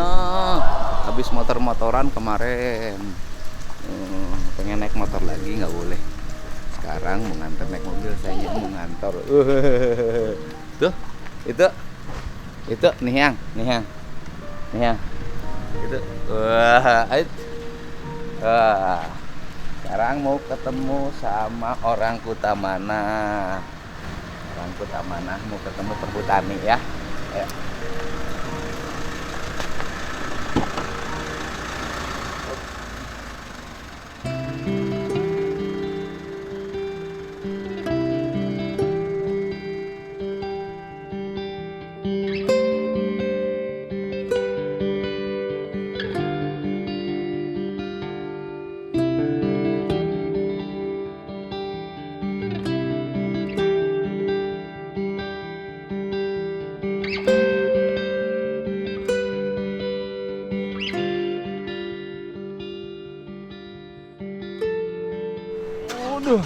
mobilnya. Habis motor-motoran kemarin. Pengen naik motor lagi nggak boleh. Sekarang mau nganter naik mobil, saya mau ngantor. Tuh, itu nih yang. Itu. Wah, sekarang mau ketemu sama orang Kutamana. Orang Kutamana mau ketemu perhutani ya. Ayo. Aduh.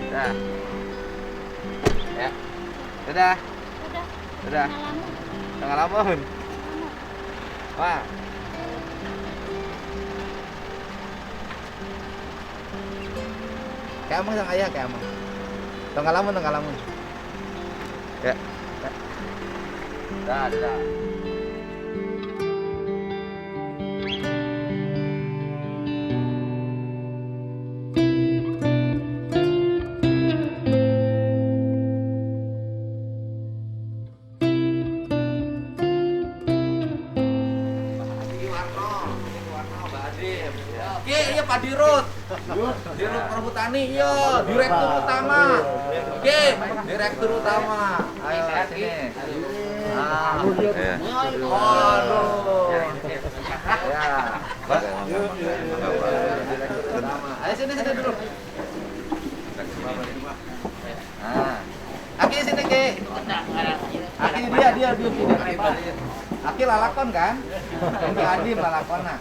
Dah. Ya. Dadah. Dadah. Tengah lamun. Wah. Kayak emang sang ayah kayak emang. Tengah lamun. Ya. Dah. Iya Pak Dirut. Dirut Perhutani iya, direktur utama. Oke, direktur utama. Ayo sini. Aduh. Ya. Pak. Direktur utama. Ayo sini dulu. Nah. Aki sini, Ki. Aki dia Aki lalakon kan? Ini Adi lalakon nah.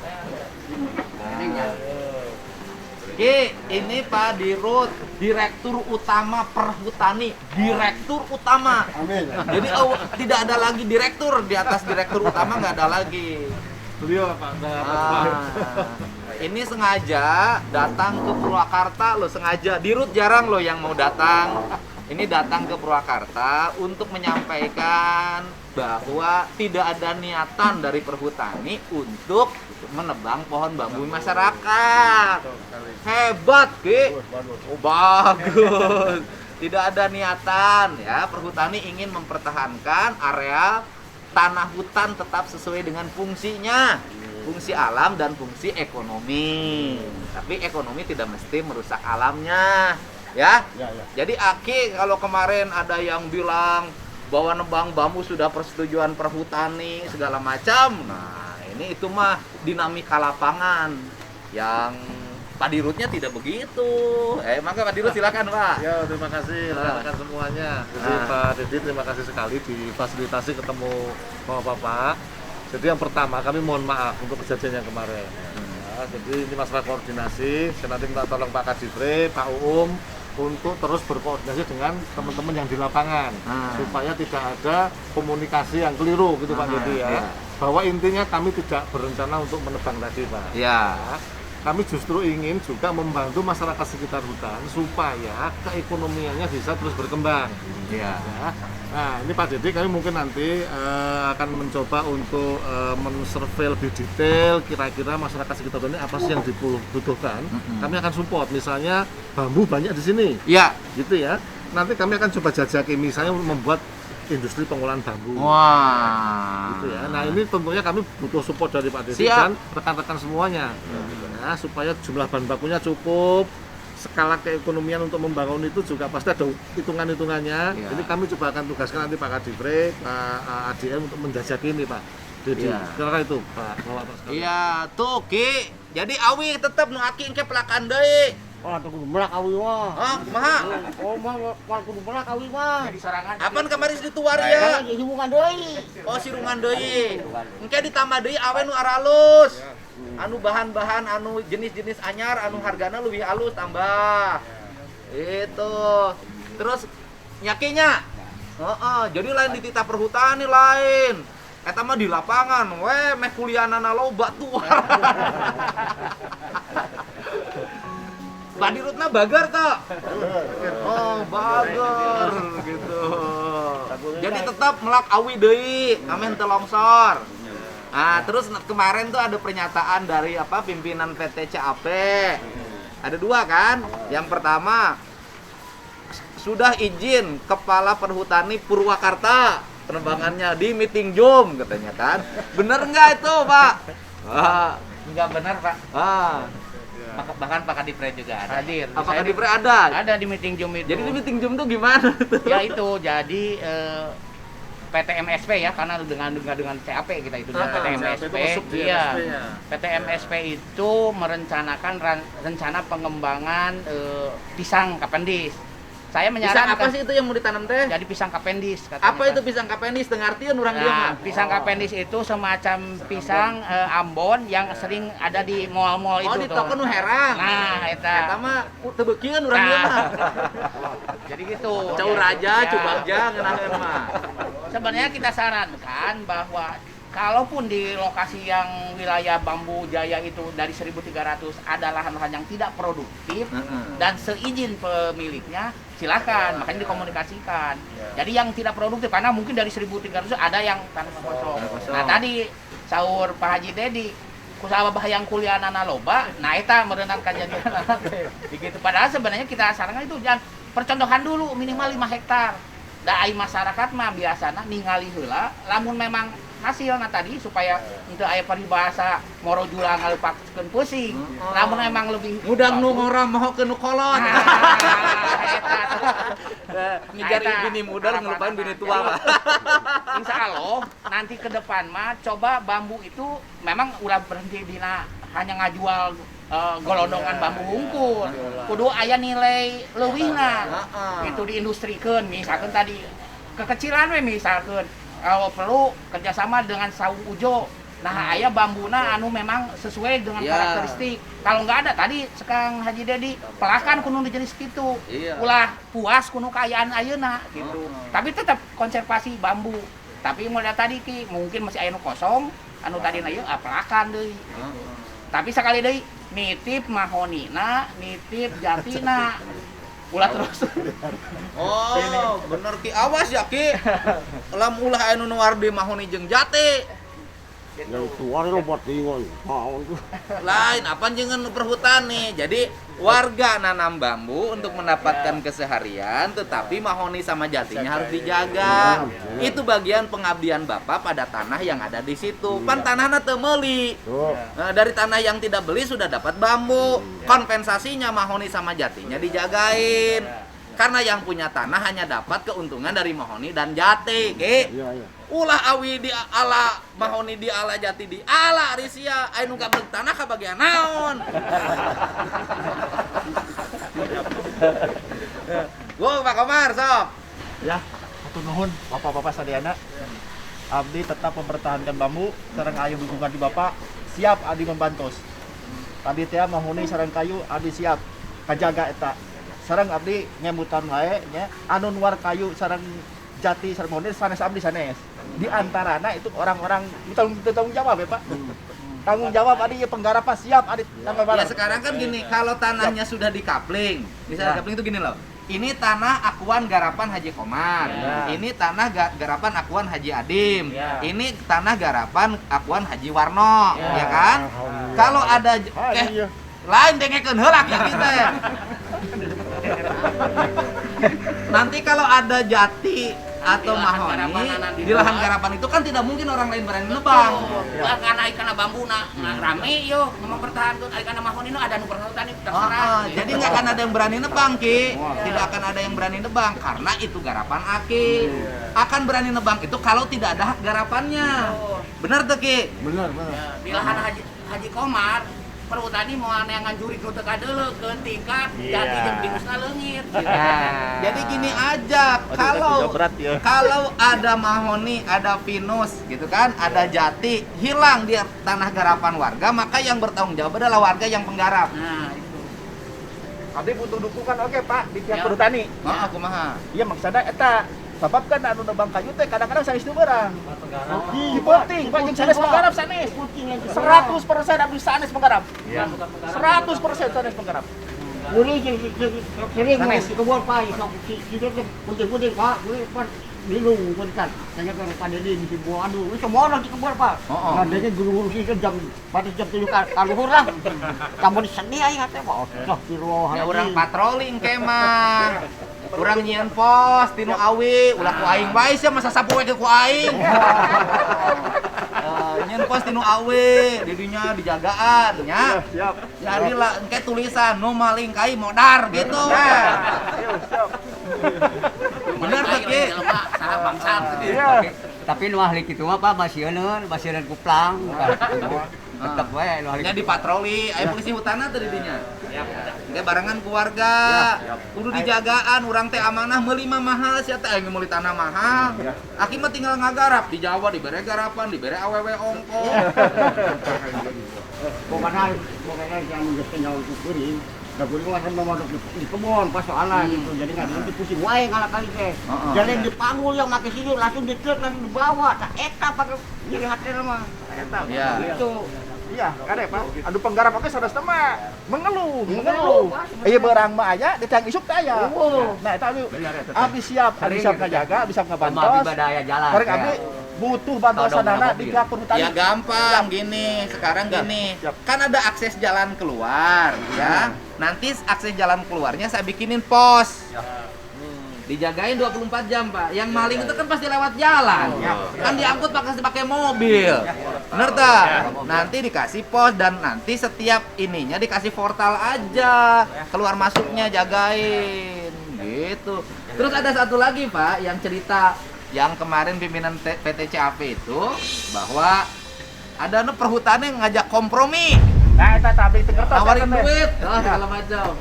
Oke, ini Pak Dirut, Direktur Utama Perhutani, Direktur Utama. Amin. Jadi tidak ada lagi direktur, di atas Direktur Utama nggak ada lagi. Beliau Pak. Ini sengaja datang ke Purwakarta loh, sengaja. Dirut jarang loh yang mau datang. Ini datang ke Purwakarta untuk menyampaikan bahwa tidak ada niatan dari Perhutani untuk menebang pohon bambu masyarakat. Hebat, Ki. Oh, bagus. Tidak ada niatan ya. Perhutani ingin mempertahankan area tanah hutan tetap sesuai dengan fungsinya. Fungsi alam dan fungsi ekonomi. Tapi ekonomi tidak mesti merusak alamnya. Ya. Jadi Aki kalau kemarin ada yang bilang bahwa nebang bambu sudah persetujuan Perhutani segala macam. Nah, ini itu mah dinamika lapangan yang Pak Dirutnya tidak begitu. Maka Pak Dirut silakan, Pak. Ya, terima kasih rekan-rekan semuanya. Jadi Pak Dedi terima kasih sekali difasilitasi ketemu sama Bapak. Jadi yang pertama kami mohon maaf untuk kejadian yang kemarin. Ya, jadi ini masalah koordinasi. Saya nanti minta tolong Pak Kadifre, Pak Uum untuk terus berkoordinasi dengan teman-teman yang di lapangan supaya tidak ada komunikasi yang keliru gitu Pak Dedi ya. Bahwa intinya kami tidak berencana untuk menebang tadi Pak. Ya. Kami justru ingin juga membantu masyarakat sekitar hutan supaya keekonomiannya bisa terus berkembang. Ya. Nah ini Pak Dedi kami mungkin nanti akan mencoba untuk men-survey lebih detail kira-kira masyarakat sekitar ini apa sih yang dibutuhkan. Kami akan support misalnya bambu banyak di sini. Ya. Gitu ya. Nanti kami akan coba jajaki misalnya membuat industri pengolahan bambu. Wah. Gitu ya. Nah ini tentunya kami butuh support dari Pak Dedi dan rekan-rekan semuanya. Ya, supaya jumlah bahan bakunya cukup, skala keekonomian untuk membangun itu juga pasti ada hitungan-hitungannya. Ya. Jadi kami coba akan tugaskan nanti Pak Kadifre, Pak ADM untuk menjajaki ini Pak Dedi. Kira-kira itu Pak. Iya, tuh Ki. Jadi awi tetap nu Aki engke pelakan deui. Oh, kudu melak awi mah. Oh, kumaha? Oh, mah kudu melak awi mah. Jadi sorangan. Apaan kemarin dituar Karena ya? hubungan deui. Oh, sirungan deui. Engke ditambah deui awe nu aralus. Anu bahan-bahan anu jenis-jenis anyar anu hargana lebih halus tambah. Itu. Terus nyakinya. Heeh, jadi lain di titah perhutani lain. Eta mah di lapangan, we meh kuliahana loba tuh. Badirutna bagar toh. Oh, bagar gitu. Jadi tetap melak awi deui, amin teu longsor. Nah, terus kemarin tuh ada pernyataan dari pimpinan PT CAP. Ada dua kan? Yang pertama sudah izin Kepala Perhutani Purwakarta penerbangannya di meeting Zoom katanya kan. Bener nggak itu, Pak? Enggak benar, Pak. Bahkan Pak Kadipre juga ada. Hadir. Apakah di ada? Ada di meeting Zoom itu. Jadi di meeting Zoom tuh gimana tuh? Ya itu, jadi PT MSP ya, karena dengan CAP kita itu dengan PT MSP. Iya. PT MSP itu merencanakan rencana pengembangan pisang Kapendis. Saya menyarankan Pisang apa sih itu yang mau ditanam teh? jadi pisang Kapendis katanya. Apa itu pisang Kapendis? Dengartieun urang dia mah. Pisang Kapendis itu semacam pisang Ambon yang sering ada di mall-mall itu Oh, di toko nu herang. Nah, eta mah teu beukieun urang dia mah. jadi gitu. Cau Raja, Ya. Cubagja ngeunaheun mah. Sebenarnya kita sarankan bahwa kalaupun di lokasi yang wilayah Bambu Jaya itu dari 1.300 ada lahan-lahan yang tidak produktif dan seizin pemiliknya, silakan, makanya dikomunikasikan. Jadi yang tidak produktif karena mungkin dari 1.300 ada yang tanah kosong. Nah, tadi sahur Pak Haji Dedi kusaha bahayang kuliah nana loba, nah eta merenang kejadian begitu. Padahal sebenarnya kita sarankan itu jangan percontohan dulu minimal 5 hektar. Da ai masyarakat mah biasana ningali heula lamun memang hasilna tadi supaya untuk aya paribahasa moro jula ngalepakeun pusing. Lamun emang lebih Mudang nu ngora mohokeun nu kolot. Ngejar Eta. bini muda ngelupain bini tua mah. Insya Allah nanti ke depan mah coba bambu itu memang udah berhenti dina hanya ngajual golondongan bambu hungkul. Kudu aya nilai leuwihna. Itu diindustrikeun misalkan tadi kekecilan we misalkan kalau perlu kerjasama dengan saung ujo. Nah, aya bambuna anu memang sesuai dengan karakteristik. Kalau nggak ada tadi sekarang Haji Dedi pelakan kudu jenis kitu. Ulah puas kudu kaayaan ayeuna gitu. Tapi tetap konservasi bambu. Tapi mulai tadi ki mungkin masih aya nu kosong, anu tadi na ieu pelakan deui. Tapi sekali deui nitip mahonina, nitip jatina. Ulah terus. Oh, bener Ki. Awas ya Ki. Lam ulah anu nuar di mahoni jeung jati. Yang tua lo buat tinggal. Mau itu. Lain apa jangan perhutani. Jadi warga nanam bambu untuk mendapatkan keseharian, tetapi mahoni sama jatinya harus dijaga. Itu bagian pengabdian Bapak pada tanah yang ada di situ. Pan tanahna teu meuli. Nah, dari tanah yang tidak beli sudah dapat bambu. Kompensasinya mahoni sama jatinya dijagain. Karena yang punya tanah hanya dapat keuntungan dari mahoni dan jati. Iya. Ulah awi di ala mahoni di ala jati di ala Arisia anu gablek tanah kabagian naon. Wow, Pak Komar sok. Ya, hatur nuhun Bapak-bapak sadayana. Abdi tetap mempertahankan bambu sareng ayu dukungan di Bapak. Siap abdi membantos. Tadi teh mahoni sareng kayu abdi siap kajaga eta. Sareng abdi ngemutan wae nya anu nuar kayu sareng jati sareng mahoni sanes abdi sanes. Di antarana itu orang-orang tanggung jawab ya Pak. Tanggung jawab adi penggarapan siap adi sampai Ya sekarang kan gini, kalau tanahnya sudah dikapling, misalnya kapling itu gini loh. Ini tanah akuan garapan Haji Komar. Ini tanah garapan akuan Haji Adim. Ini tanah garapan akuan Haji Warno, ya kan? Kalau ada lain dengekeun heula ya kita. Nanti kalau ada jati atau mahoni di lahan garapan itu kan tidak mungkin orang lain berani nebang. Karena ikan bambuna rame yo mempertahankan ikan mahoni nu ada nu perhutani terserah. Jadi nggak akan ada yang berani nebang Ki. Tidak akan ada yang berani nebang karena itu garapan Aki. Akan berani nebang itu kalau tidak ada hak garapannya. Benar tuh Ki? Benar. Di lahan Haji Komar perhutani mau yang nganjuri ke teka dulu ke tingkat Iya. jati jeung tingusna leungit. Jadi gini aja, kalau ada mahoni, ada pinus gitu kan, ada jati hilang di tanah garapan warga, maka yang bertanggung jawab adalah warga yang penggarap. Nah, itu. Abdi butuh dukungan oke Pak di pihak Ya. perhutani. Oh, kumaha? Iya maksudnya eta sebab kan anu nebang kayu teh kadang-kadang sanes teu beurang. Penting Pak jeung sanes penggarap sanes. 100% abdi sanes penggarap. Iya. 100% sanes penggarap. Boleh sering di kebun Pak, kita penting Pak, boleh Pak. Bingung kan, saya kan pada di buah aduh, semua orang di kebun Pak. Nadanya guru sih kan pada jam 7 kaluhur lah. Kamu sedih aja katanya Pak. Astagfirullah. Ya orang patrolling kemah. Urang nyieun pos tinu awi, ulah ku aing bae sia masa sapu we ku aing. Nyieun pos tinu awi, di dinya dijagaan nya. Siap. Jadi lah engke tulisan nu maling kai modar gitu. Bener Mulai Ki. jelema salah bangsat. Iya. Tapi nu ahli kitu mah Pak basieun kuplang tetep we nu ahli Nya dipatroli, aya polisi hutana teh di dinya. Engke barengan keluarga. Kudu dijagaan, urang teh amanah meuli mah mahal sia teh aya meuli tanah mahal. Aki mah tinggal ngagarap di Jawa dibere garapan, dibere awewe ongkos. Pokoknya yang ngeuskeun nyawa ku kuring. Da kuring mah sama di kebun pas soalnya gitu. Jadi enggak nanti pusing wae kali teh. Jadi yang dipanggul yang make situ langsung ditruk langsung dibawa. Tah eta pakai nyeri hati mah. Eta. Iya. Itu. Iya, kade Pak. Adu penggarap oke saudara mah mengeluh. Ieu beurang mah aya, di tiang isuk teh aya. Nah, eta abdi siap ngajaga, bisa Abdi ngabantos. badaya jalan. Karek abdi butuh bantuan Todong sadana mobil. di pihak perhutani. Ya gampang gini, sekarang gini. Kan ada akses jalan keluar ya. Nanti akses jalan keluarnya saya bikinin pos. Dijagain 24 jam, Pak. Yang maling itu kan pasti lewat jalan. Kan diangkut pakai mobil. Bener tak? Nanti dikasih pos dan nanti setiap ininya dikasih portal aja. Keluar masuknya jagain. Gitu. Terus ada satu lagi, Pak, yang cerita yang kemarin pimpinan PT CAP itu bahwa ada perhutani yang ngajak kompromi, Nah, eta teh abdi teu ngertos. nawarin eta teh. duit, segala macam.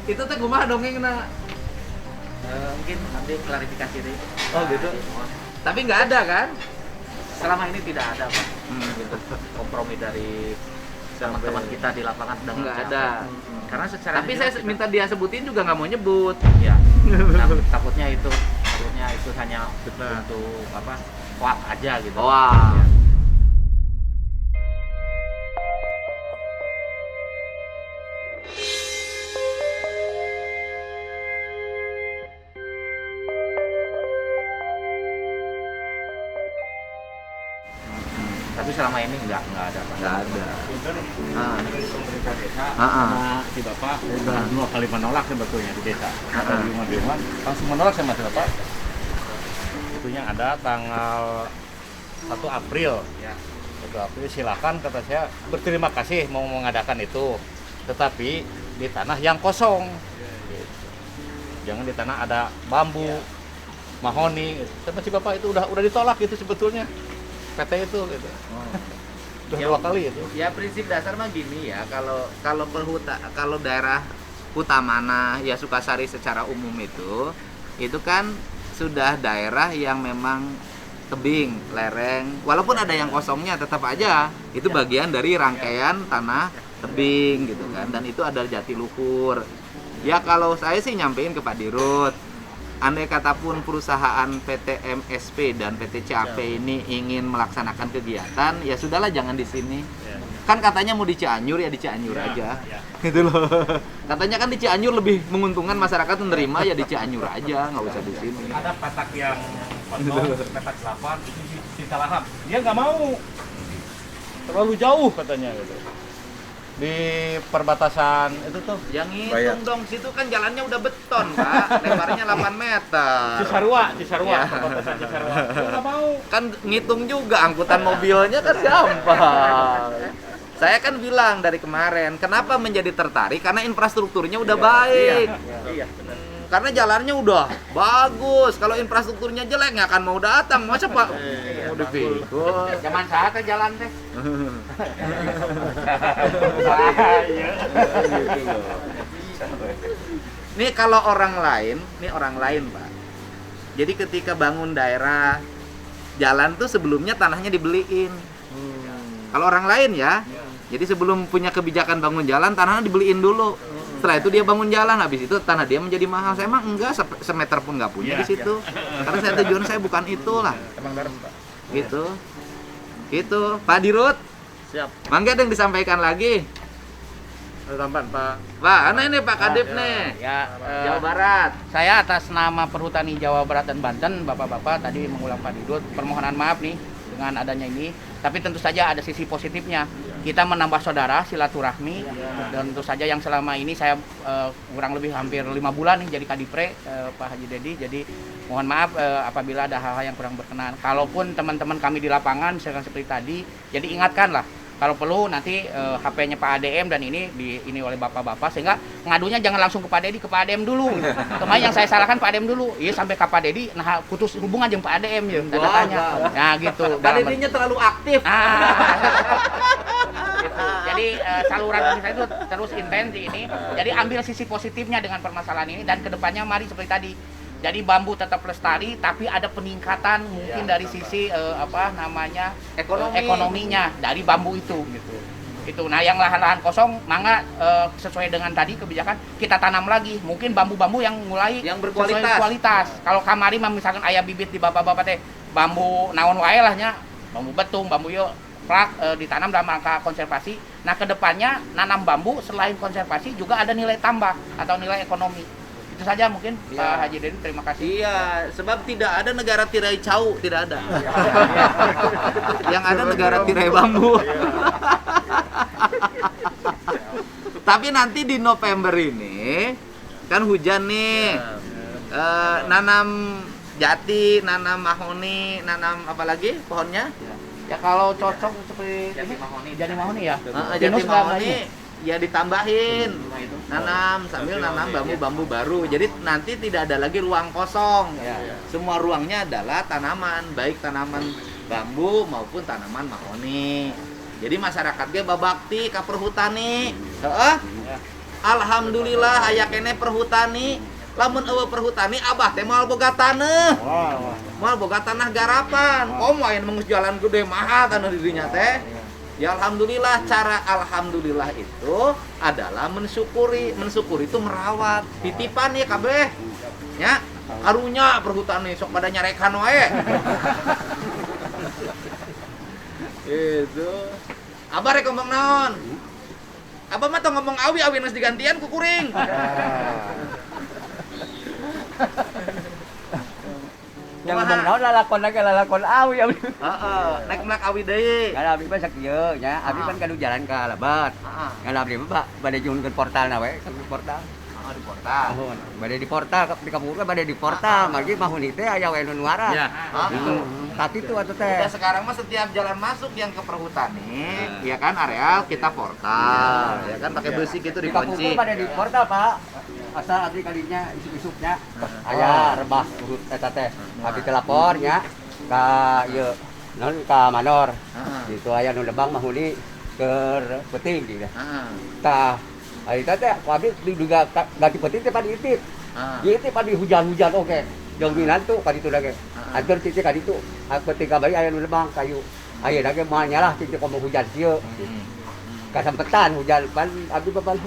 Itu teh kumaha dongengna? Mungkin nanti klarifikasi deh. Oh gitu. Tapi nggak ada kan? Selama ini tidak ada Pak. Gitu. Kompromi dari teman-teman kita di lapangan sedang Nggak mencapai. ada. Karena secara Tapi jelas saya minta dia sebutin juga nggak mau nyebut. ya takutnya itu hanya untuk apa hoak aja gitu. Wah. Tapi selama ini nggak ada Pak. Nggak ada. Pemerintah desa Ah. si Bapak sudah 2 kali menolak sebetulnya di desa. Ada di rumah dewan langsung menolak sama si Bapak. Itunya ada tanggal 1 April. Ya. 1 April silakan kata saya berterima kasih mau mengadakan itu. Tetapi di tanah yang kosong. Jangan di tanah ada bambu, mahoni. Sama si Bapak itu udah ditolak itu sebetulnya. PT itu gitu. Udah 2 kali itu. Ya prinsip dasar mah gini ya, kalau kalau daerah Hutamana ya Sukasari secara umum itu kan sudah daerah yang memang tebing, lereng, walaupun ada yang kosongnya tetap aja itu bagian dari rangkaian tanah tebing gitu kan, dan itu ada jatiluhur. Ya kalau saya sih nyampein ke Pak Dirut, andai kata pun perusahaan PT MSP dan PT CAP ini ingin melaksanakan kegiatan, ya sudahlah jangan di sini. Kan katanya mau di Cianjur ya di Cianjur aja. Gitu loh. Katanya kan di Cianjur lebih menguntungkan masyarakat menerima, ya di Cianjur aja, nggak usah di sini. Ada petak yang kosong, petak 8 itu di Talahap. Dia nggak mau. Terlalu jauh katanya gitu. Di perbatasan itu tuh Yang ngitung dong, situ kan jalannya udah beton, Pak. Lebarnya 8 meter. Cisarua, Ya. perbatasan Cisarua. Dia nggak mau. Kan ngitung juga angkutan mobilnya kan gampang. Saya kan bilang dari kemarin, kenapa menjadi tertarik? Karena infrastrukturnya udah baik. Iya. Karena jalannya udah bagus. Kalau infrastrukturnya jelek nggak akan mau datang. Masa Pak dipikul. Zaman saat teh jalan teh. Gitu loh. Nih kalau orang lain, Pak. Jadi ketika bangun daerah jalan tuh sebelumnya tanahnya dibeliin. Kalau orang lain ya, jadi sebelum punya kebijakan bangun jalan, tanahnya dibeliin dulu. Setelah itu dia bangun jalan, habis itu tanah dia menjadi mahal. Saya emang enggak semeter pun nggak punya di situ. Karena tujuan saya bukan itulah. Emang beres, Pak. Gitu. Gitu, Pak Dirut. Siap. Mangga ada yang disampaikan lagi. Ada tambahan, Pak. Pak, ini Pak Kadip nih. Ya, Jawa Barat. saya atas nama Perhutani Jawa Barat dan Banten, Bapak-bapak tadi mengulang Pak Didut, permohonan maaf nih dengan adanya ini. Tapi tentu saja ada sisi positifnya. Kita menambah saudara, silaturahmi, dan tentu saja yang selama ini saya kurang lebih hampir 5 bulan nih jadi Kadipre, Pak Haji Dedi. Jadi mohon maaf apabila ada hal-hal yang kurang berkenan. Kalaupun teman-teman kami di lapangan, misalkan seperti tadi, jadi ingatkanlah. Kalau perlu nanti HP-nya Pak ADM dan ini oleh bapak-bapak, sehingga ngadunya jangan langsung ke Pak Dedi, ke Pak ADM dulu. Kemarin yang saya salahkan Pak ADM dulu. Iya sampai ke Pak Dedi, nah putus hubungan jeung Pak ADM ya. Tanda tanya. Nah gitu. Pak Dedinya terlalu aktif. Gitu. Jadi saluran saya itu terus intens di ini. Jadi ambil sisi positifnya dengan permasalahan ini dan kedepannya mari seperti tadi. Jadi bambu tetap lestari, tapi ada peningkatan mungkin dari sisi ekonominya dari bambu itu. Gitu. Itu. Nah, yang lahan-lahan kosong, mangga sesuai dengan tadi kebijakan kita tanam lagi. Mungkin bambu-bambu yang mulai yang berkualitas. Sesuai kualitas. Kalau kamari misalkan ayah bibit di bapak-bapak teh bambu naon wae lah nya, bambu betung, bambu yo plak ditanam dalam rangka konservasi. Nah, kedepannya nanam bambu selain konservasi juga ada nilai tambah atau nilai ekonomi. Itu saja mungkin Pak Haji Dedi, terima kasih. Iya, sebab tidak ada negara tirai cau, tidak ada. Yang ada negara tirai bambu. Tapi nanti di November ini kan hujan nih. Nanam jati, nanam mahoni, nanam apa lagi pohonnya? Ya kalau cocok seperti Jati mahoni ya. Jati mahoni ya ditambahin nanam sambil nanam bambu-bambu baru, jadi nanti tidak ada lagi ruang kosong. Semua ruangnya adalah tanaman, baik tanaman bambu maupun tanaman mahoni. Jadi masyarakatnya babakti ka perhutani. Alhamdulillah aya kene perhutani. Lamun eueuh perhutani abah teh moal boga taneuh. Moal boga tanah garapan. Kom wae mengus jalan gede mahal taneuh di dinya teh. Ya alhamdulillah, cara alhamdulillah itu adalah mensyukuri. Mensyukuri itu merawat. Titipan ya kabeh. Ya, karunya perhutani sok pada nyarekan wae. Itu. Abah rek ngomong naon? Abah mah tong ngomong awi geus digantian ku kuring. Yang ngomong naon lalakon awi. Naik melak awi deui. Kalau abdi mah sakieu nya, abdi kan kanu jalan ka Labat. Kalau abdi mah bade nyunkeun portalna we, ke portal. Di portal. Bade di portal, di kampung bade di portal, magi mahuni teh aya we nu nuaran. Tapi itu atuh teh. Udah sekarang mah setiap jalan masuk yang ke perhutani, ya kan areal kita portal, ya kan pakai besi gitu Di kampung dikunci. bade di portal, Pak. Asal abdi kalinya isuk-isuknya aya rebah urut eta teh. Abdi telapornya ka ieu naon ka Manor. Itu aya nu lebang mahuni keur peuting gitu. Tah ari teh ku abdi juga ganti peuting teh padi itip. Itip padi hujan-hujan oke. Dominan tuh ka ditu lagi. Atur titik ka ditu. Peuting ka bayi aya nu lebang kayu. Aya lagi moal nyalah titik komo hujan sieu. Kasampetan hujan pan abdi babal.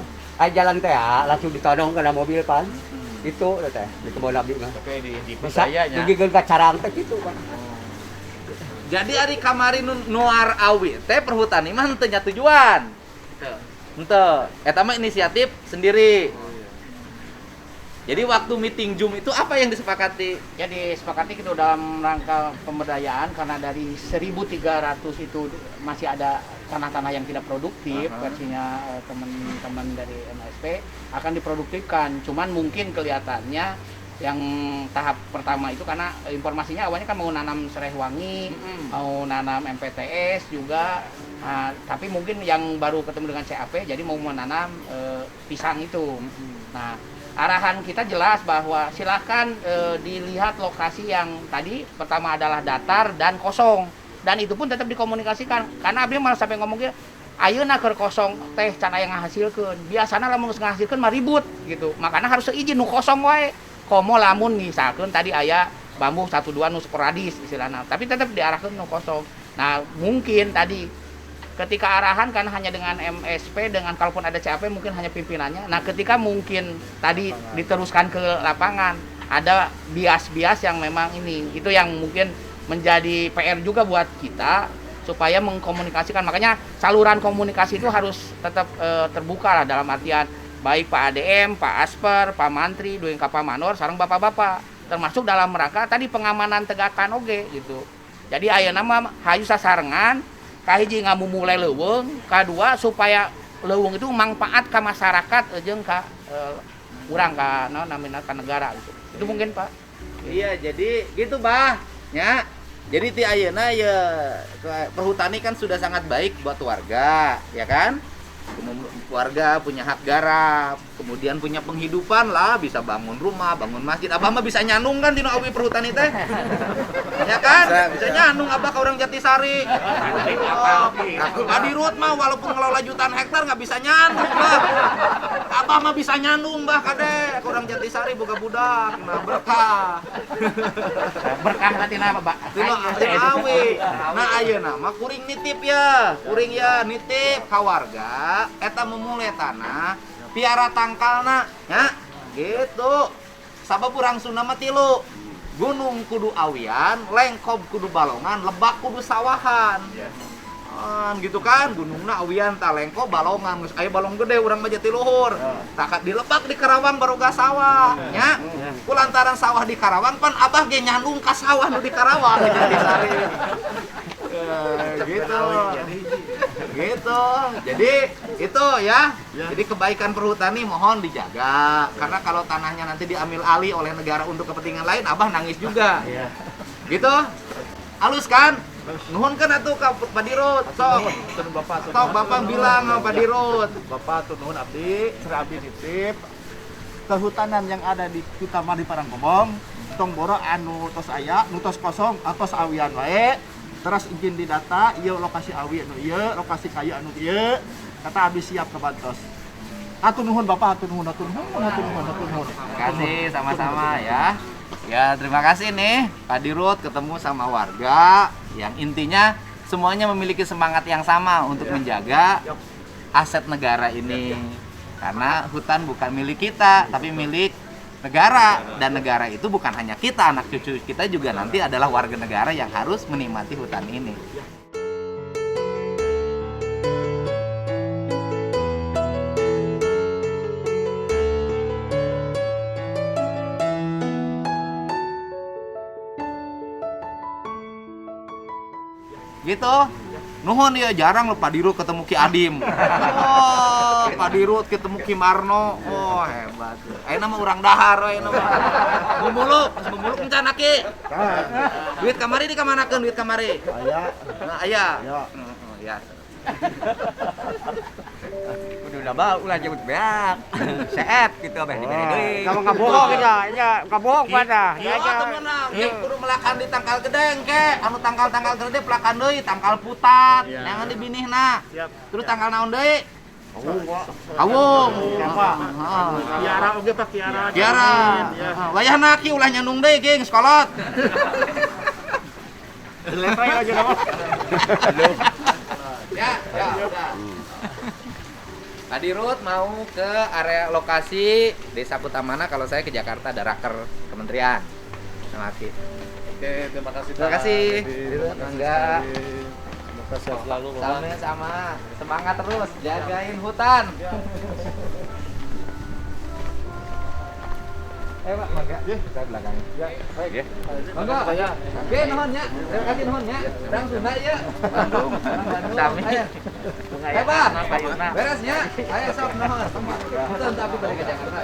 Ay jalan teh langsung ditodong kana mobil pan. Itu teh di kebon abdi mah. Oke di Bisa digigeun ka carang teh kitu kan. Jadi ari kamari nuar awi teh perhutani mah henteu nya tujuan. Henteu. Eta mah inisiatif sendiri. Jadi waktu meeting Zoom itu apa yang disepakati? Ya disepakati itu dalam rangka pemberdayaan karena dari 1.300 itu masih ada tanah-tanah yang tidak produktif, versinya teman-teman dari MSP akan diproduktifkan. Cuman mungkin kelihatannya yang tahap pertama itu karena informasinya awalnya kan mau nanam serai wangi, mau nanam MPTS juga, tapi mungkin yang baru ketemu dengan CAP jadi mau menanam pisang itu. Nah, arahan kita jelas bahwa silahkan dilihat lokasi yang tadi pertama adalah datar dan kosong. dan itu pun tetap dikomunikasikan. Karena abdi malah sampai ngomong gitu, ayeuna keur kosong teh can aya ngahasilkeun. Biasana lamun geus ngahasilkeun mah ribut gitu. Makanya harus seizin nu kosong wae. Komo lamun misalkeun tadi aya bambu 1 2 nu sporadis istilahna, tapi tetap diarahkeun nu kosong. Nah, mungkin tadi ketika arahan kan hanya dengan MSP, dengan kalaupun ada CAP mungkin hanya pimpinannya. Nah, ketika mungkin tadi diteruskan ke lapangan, ada bias-bias yang memang ini, itu yang mungkin menjadi PR juga buat kita supaya mengkomunikasikan. Makanya saluran komunikasi itu harus tetap terbuka lah, dalam artian baik Pak ADM, Pak Asper, Pak Mantri, Dueng Kapa Manor, sareng bapak-bapak, termasuk dalam rangka tadi pengamanan tegakan oge gitu. Jadi ayeuna mah hayu sasarengan, kahiji ngamumulai leuweung, kadua supaya leuweung itu manfaat ka masyarakat jeung ka urang ka namina ka negara gitu. Itu mungkin Pak. Iya, jadi gitu Bah. Ya. Jadi ti ayeuna ya perhutani kan sudah sangat baik buat warga, ya kan? Warga punya hak garap, kemudian punya penghidupan lah, bisa bangun rumah, bangun masjid. Abah mah bisa nyanung kan di awi perhutani teh, ya kan? Bisa nyanung abah ke orang Jatisari. Padirut mah walaupun ngelola jutaan hektar nggak bisa nyanung bah. Abah mah bisa nyanung bah kade, ke orang Jatisari boga budak, nah berkah. Berkah nanti nama Pak. Tino awi. Nah ayeuna mah kuring nitip ya, kuring ya nitip ka warga. Eta memulai tanah piara tangkalna ya gitu sabab urang Sunda mah tilu, gunung kudu awian, lengkob kudu balongan, lebak kudu sawahan gitu kan, gunungna awian ta lengkob balongan geus aya balong gede urang mah jatiluhur takat di lebak di Karawang baroga sawah nya kulantaran sawah di Karawang pan abah ge nyandung ka sawah nu di Karawang di Sari gitu. Jadi itu ya. Jadi kebaikan perhutani mohon dijaga. Karena kalau tanahnya nanti diambil alih oleh negara untuk kepentingan lain, abah nangis juga. Gitu. Halus kan? Nuhun kan atuh ka Pak Dirut. Sok Bapak bilang sama Pak Dirut. Bapak nuhun abdi, sera abdi nitip kehutanan yang ada di utama di Parangkobong, tong boro anu tos aya, nu tos kosong, atos awian wae. Terus izin di data, iya lokasi awi anu iya, lokasi kayu anu iya, kata abdi siap ke bantos. Atur nuhun Bapak, atur nuhun. Terima kasih sama-sama ya. Ya terima kasih nih Pak Dirut ketemu sama warga yang intinya semuanya memiliki semangat yang sama untuk menjaga aset negara ini. Karena hutan bukan milik kita, tapi milik negara, dan negara itu bukan hanya kita, anak cucu kita juga nanti adalah warga negara yang harus menikmati hutan ini. Gitu. Nuhun ya, jarang lo Pak Dirut ketemu Ki Adim. Oh, Pak Dirut ketemu Ki Marno. Oh, hebat. Ayeuna mah urang dahar we mah. Mumuluk encan Ki. Duit kamari di kamanakeun duit kamari? Aya. Nah, aya. Ya. Udah bah ulah jemput beak. Seep gitu abah dibere deui. Kamu kabohong ya, kabohong pada. Ya temenan, kudu melakan di tangkal gedeng ke. Anu tangkal-tangkal gede pelakan deui, tangkal putat. Jangan dibinih-na. Terus tangkal naon deui? Awung. Kiara oge Pak Kiara. Kiara. Wayahna ki ulah nyandung deui geng sekolot. Lepai aja nama. Ya, udah. Pak Dirut mau ke area lokasi Desa Kutamana, kalau saya ke Jakarta ada raker kementerian. Terima kasih. Oke, terima kasih. Terima kasih. Dirut, Mangga. Semoga sehat selalu, Bapak. Sama, semangat terus, jagain hutan. Pak, mangga. Kita belakang. Ya, baik. Ya. Mangga. Oke, nuhun ya. Terima kasih nuhun ya. Orang Sunda ya. Bandung. Sami. Pak. Beresnya. Ayo sok nuhun. Kita tapi balik ke Jakarta.